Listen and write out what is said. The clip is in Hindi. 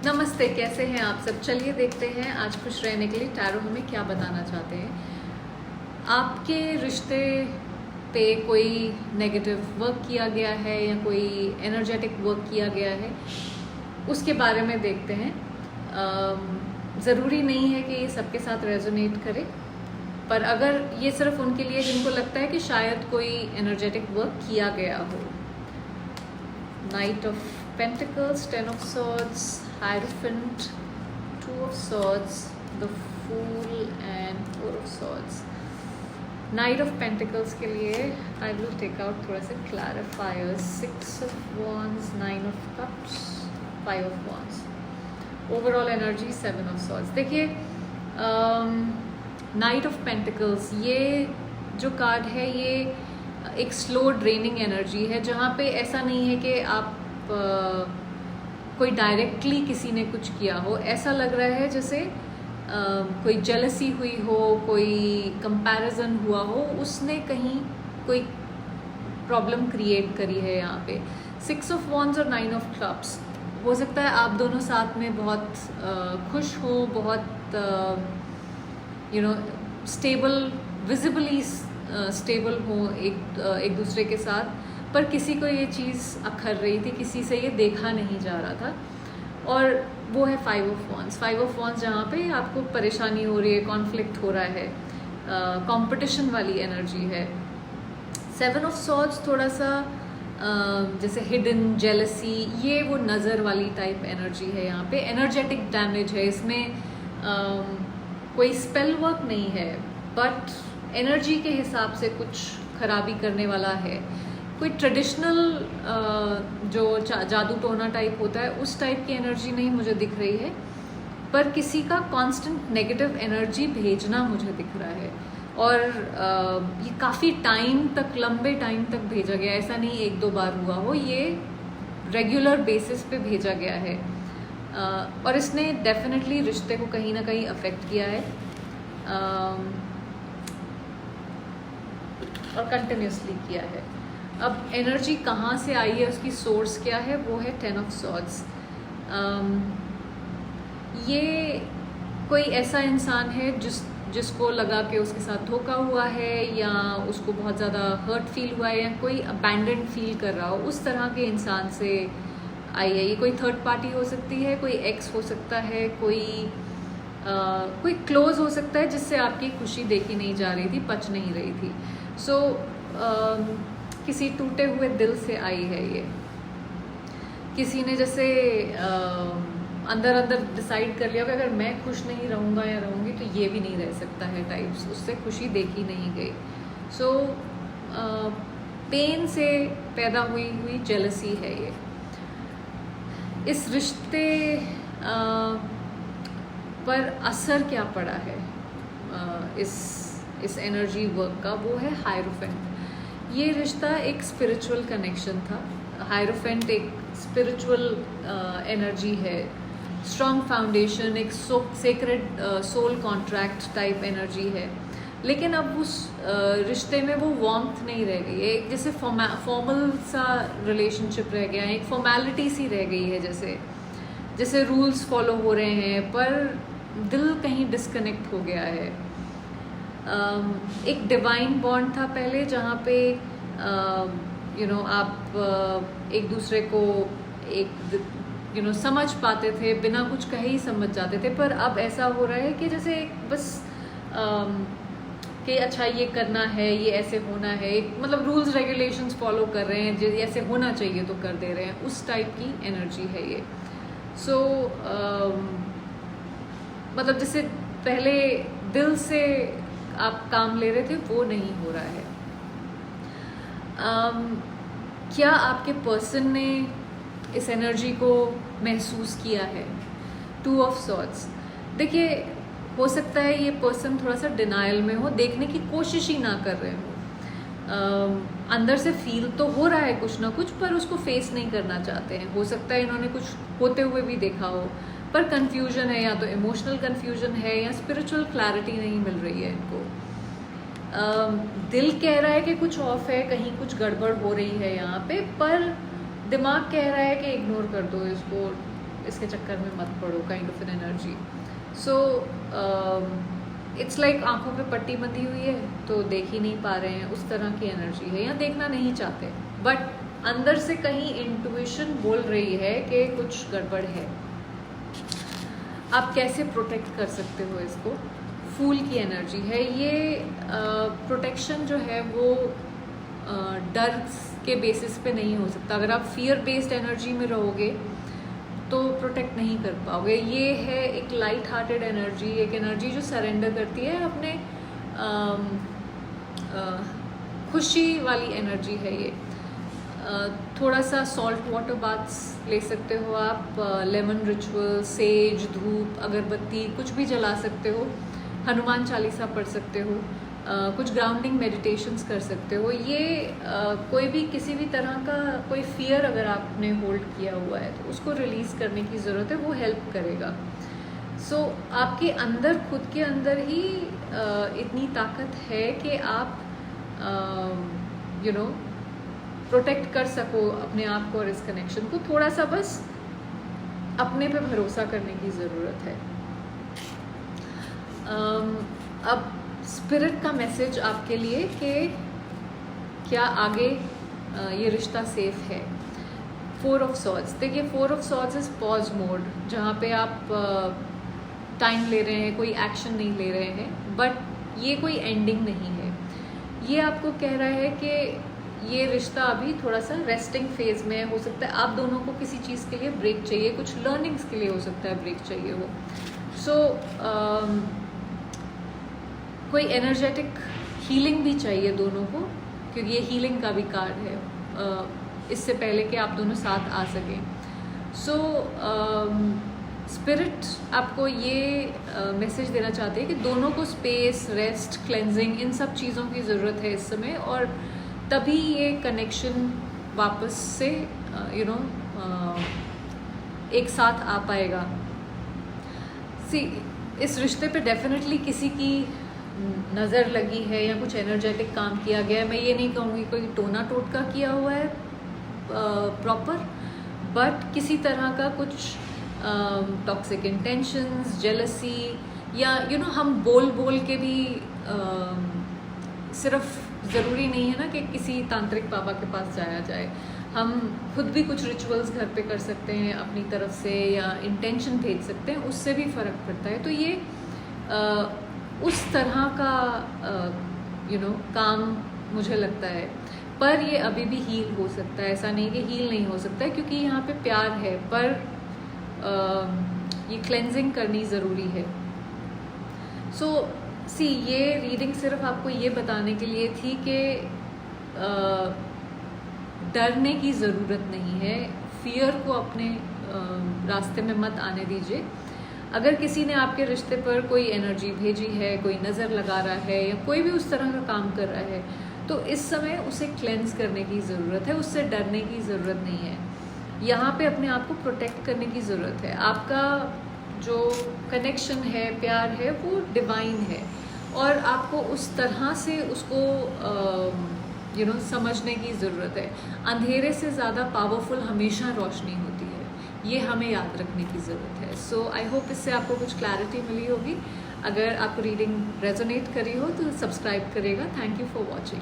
नमस्ते, कैसे हैं आप सब। चलिए देखते हैं आज खुश रहने के लिए टैरो हमें क्या बताना चाहते हैं। आपके रिश्ते पे कोई नेगेटिव वर्क किया गया है या कोई एनर्जेटिक वर्क किया गया है, उसके बारे में देखते हैं। ज़रूरी नहीं है कि ये सबके साथ रेजोनेट करे, पर अगर ये सिर्फ उनके लिए जिनको लगता है कि शायद कोई एनर्जेटिक वर्क किया गया हो। Knight of Pentacles, Ten of Swords, Hierophant, Two of Swords, the Fool and Four of Swords. Knight of Pentacles के लिए I will take out थोड़ा से clarifiers. Six of Wands, Nine of Cups, Five of Wands. Overall energy Seven of Swords. देखिए Knight of Pentacles ये जो कार्ड है ये एक स्लो ड्रेनिंग एनर्जी है, जहाँ पे ऐसा नहीं है कि आप कोई डायरेक्टली किसी ने कुछ किया हो। ऐसा लग रहा है जैसे कोई जेलसी हुई हो, कोई कंपैरिजन हुआ हो, उसने कहीं कोई प्रॉब्लम क्रिएट करी है यहाँ पे। सिक्स ऑफ वॉन्ड्स और नाइन ऑफ क्लब्स, हो सकता है आप दोनों साथ में बहुत खुश हो, बहुत स्टेबल, विजिबली स्टेबल हो एक दूसरे के साथ, पर किसी को ये चीज़ अखर रही थी, किसी से ये देखा नहीं जा रहा था। और वो है five of wands. Five of wands जहाँ पे आपको परेशानी हो रही है, कॉन्फ्लिक्ट हो रहा है, कंपटीशन वाली एनर्जी है। सेवन ऑफ सॉर्ड्स थोड़ा सा जैसे हिडन जेलसी, ये वो नज़र वाली टाइप एनर्जी है। यहाँ पे एनर्जेटिक डैमेज है, इसमें कोई स्पेल वर्क नहीं है, बट एनर्जी के हिसाब से कुछ खराबी करने वाला है। कोई ट्रेडिशनल जो जादू टोना टाइप होता है उस टाइप की एनर्जी नहीं मुझे दिख रही है, पर किसी का कांस्टेंट नेगेटिव एनर्जी भेजना मुझे दिख रहा है। और ये काफ़ी टाइम तक, लंबे टाइम तक भेजा गया, ऐसा नहीं एक दो बार हुआ हो, ये रेगुलर बेसिस पे भेजा गया है। और इसने डेफिनेटली रिश्ते को कहीं ना कहीं अफेक्ट किया है और कंटिन्यूसली किया है। अब एनर्जी कहाँ से आई है, उसकी सोर्स क्या है, वो है टेन ऑफ सॉर्ड्स। ये कोई ऐसा इंसान है जिसको लगा कि उसके साथ धोखा हुआ है, या उसको बहुत ज़्यादा हर्ट फील हुआ है, या कोई अबैंडन फील कर रहा हो, उस तरह के इंसान से आई है। ये कोई थर्ड पार्टी हो सकती है, कोई एक्स हो सकता है, कोई क्लोज हो सकता है जिससे आपकी खुशी देखी नहीं जा रही थी, पच नहीं रही थी। सो किसी टूटे हुए दिल से आई है ये। किसी ने जैसे अंदर अंदर डिसाइड कर लिया कि अगर मैं खुश नहीं रहूँगा या रहूँगी तो ये भी नहीं रह सकता है टाइप्स, उससे खुशी देखी नहीं गई। सो पेन से पैदा हुई जेलसी है ये। इस रिश्ते पर असर क्या पड़ा है इस एनर्जी वर्क का, वो है हायरोफेंट। ये रिश्ता एक स्पिरिचुअल कनेक्शन था। हायरोफेंट एक स्पिरिचुअल एनर्जी है, स्ट्रॉन्ग फाउंडेशन, एक sacred soul contract type energy है। लेकिन अब उस रिश्ते में वो वार्मथ नहीं रह गई है, एक जैसे फॉर्मल सा रिलेशनशिप रह गया है, एक फॉर्मेलिटी सी रह गई है, जैसे रूल्स फॉलो हो रहे हैं पर दिल कहीं डिस्कनेक्ट हो गया है। एक डिवाइन बॉन्ड था पहले, जहाँ पे आप एक दूसरे को एक समझ पाते थे, बिना कुछ कहे ही समझ जाते थे। पर अब ऐसा हो रहा है कि जैसे बस कि अच्छा ये करना है, ये ऐसे होना है, मतलब रूल्स रेगुलेशंस फॉलो कर रहे हैं, ऐसे होना चाहिए तो कर दे रहे हैं, उस टाइप की एनर्जी है ये। सो मतलब जैसे पहले दिल से आप काम ले रहे थे, वो नहीं हो रहा है। क्या आपके पर्सन ने इस एनर्जी को महसूस किया है? Two of swords. देखिए, हो सकता है ये पर्सन थोड़ा सा डिनायल में हो, देखने की कोशिश ही ना कर रहे हो। अंदर से फील तो हो रहा है कुछ ना कुछ, पर उसको फेस नहीं करना चाहते हैं। हो सकता है इन्होंने कुछ होते हुए भी देखा हो, पर कंफ्यूजन है, या तो इमोशनल कंफ्यूजन है या स्पिरिचुअल क्लैरिटी नहीं मिल रही है इनको। दिल कह रहा है कि कुछ ऑफ है, कहीं कुछ गड़बड़ हो रही है यहाँ पे, पर दिमाग कह रहा है कि इग्नोर कर दो इसको, इसके चक्कर में मत पड़ो kind of an energy. So it's like आंखों पे पट्टी बंधी हुई है तो देख ही नहीं पा रहे हैं, उस तरह की एनर्जी है, या देखना नहीं चाहते, बट अंदर से कहीं इंट्यूशन बोल रही है कि कुछ गड़बड़ है। आप कैसे प्रोटेक्ट कर सकते हो इसको? फूल की एनर्जी है ये। प्रोटेक्शन जो है वो डर के बेसिस पे नहीं हो सकता। अगर आप फियर बेस्ड एनर्जी में रहोगे तो प्रोटेक्ट नहीं कर पाओगे। ये है एक लाइट हार्टेड एनर्जी, एक एनर्जी जो सरेंडर करती है अपने खुशी वाली एनर्जी है ये। थोड़ा सा सॉल्ट वाटर बाथ्स ले सकते हो आप, लेमन रिचुअल, सेज, धूप, अगरबत्ती कुछ भी जला सकते हो, हनुमान चालीसा पढ़ सकते हो, कुछ ग्राउंडिंग मेडिटेशंस कर सकते हो। ये कोई भी किसी भी तरह का कोई फियर अगर आपने होल्ड किया हुआ है तो उसको रिलीज़ करने की ज़रूरत है, वो हेल्प करेगा। सो आपके अंदर, खुद के अंदर ही इतनी ताकत है कि आप प्रोटेक्ट कर सको अपने आप को और इस कनेक्शन को। थोड़ा सा बस अपने पे भरोसा करने की ज़रूरत है। अब स्पिरिट का मैसेज आपके लिए कि क्या आगे ये रिश्ता सेफ है। 4 ऑफ सॉर्ड्स, देखिए 4 of swords is pause mode, जहाँ पे आप टाइम ले रहे हैं, कोई एक्शन नहीं ले रहे हैं, बट ये कोई एंडिंग नहीं है। ये आपको कह रहा है कि ये रिश्ता अभी थोड़ा सा रेस्टिंग फेज में हो सकता है। आप दोनों को किसी चीज़ के लिए ब्रेक चाहिए, कुछ लर्निंग्स के लिए हो सकता है ब्रेक चाहिए हो। सो कोई एनर्जेटिक हीलिंग भी चाहिए दोनों को, क्योंकि ये हीलिंग का भी कार्ड है, इससे पहले कि आप दोनों साथ आ सकें। सो स्पिरिट आपको ये मैसेज देना चाहते हैं कि दोनों को स्पेस, रेस्ट, क्लेंजिंग, इन सब चीज़ों की ज़रूरत है इस समय, और तभी ये कनेक्शन वापस से एक साथ आ पाएगा। इस रिश्ते पे डेफिनेटली किसी की नज़र लगी है या कुछ एनर्जेटिक काम किया गया है। मैं ये नहीं कहूँगी कोई टोना टोटका किया हुआ है प्रॉपर, बट किसी तरह का कुछ टॉक्सिक इंटेंशंस, जेलसी, या हम बोल के भी सिर्फ ज़रूरी नहीं है ना कि किसी तांत्रिक बाबा के पास जाया जाए। हम खुद भी कुछ रिचुअल्स घर पे कर सकते हैं अपनी तरफ से, या इंटेंशन भेज सकते हैं, उससे भी फ़र्क पड़ता है। तो ये उस तरह का काम मुझे लगता है, पर ये अभी भी हील हो सकता है। ऐसा नहीं कि हील नहीं हो सकता है, क्योंकि यहाँ पे प्यार है, पर ये क्लेंजिंग करनी ज़रूरी है। सो ये रीडिंग सिर्फ आपको ये बताने के लिए थी कि डरने की ज़रूरत नहीं है, फियर को अपने रास्ते में मत आने दीजिए। अगर किसी ने आपके रिश्ते पर कोई एनर्जी भेजी है, कोई नज़र लगा रहा है, या कोई भी उस तरह का काम कर रहा है, तो इस समय उसे क्लेंस करने की ज़रूरत है, उससे डरने की ज़रूरत नहीं है। यहाँ पे अपने आप को प्रोटेक्ट करने की ज़रूरत है। आपका जो कनेक्शन है, प्यार है, वो डिवाइन है, और आपको उस तरह से उसको समझने की ज़रूरत है। अंधेरे से ज़्यादा पावरफुल हमेशा रोशनी होती है, ये हमें याद रखने की ज़रूरत है। सो आई होप इससे आपको कुछ क्लैरिटी मिली होगी। अगर आपको रीडिंग रेजोनेट करी हो तो सब्सक्राइब करिएगा। Thank you for watching.